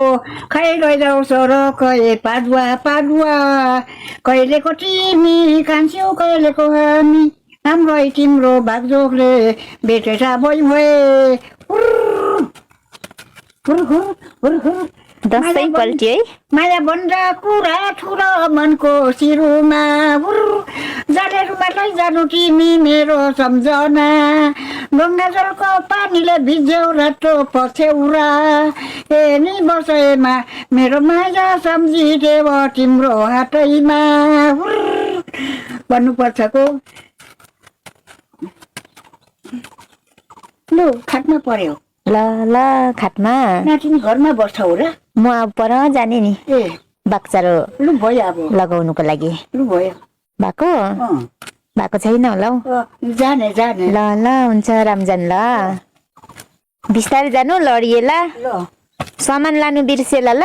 खै लैजाऊ सोरो खै पाडुवा पाडुवा कहिलेको तिमी कान्छ्यौ कहिलेको हामी हाम्रो तिम्रो भागजोगले बेटेछ भइ भए दसैँ पल्ट्यो है। माया भन्दा कुरा ठुलो मनको सिरुमा जानेरुमा लैजानु तिमी मेरो सम्झना गङ्गा जलको पानीले भिज्यौ रातो पछ्यौरा नि बसैमा मेरो माया सम्झिदेव तिम्रो हातैमा भन्नुपर्छको लु खाटमा पर्यो ल ल खाटमा नातिनी घरमा बस्छौ र म अब पर जाने नि ए बाक्चारो लु भयो अब लगाउनुको लागि लु भयो भएको छैन होला हौ जाने जाने ल ल हुन्छ रामजान ल बिस्तारै जानु लडिएला ल सामान लानु बिर्सेला ल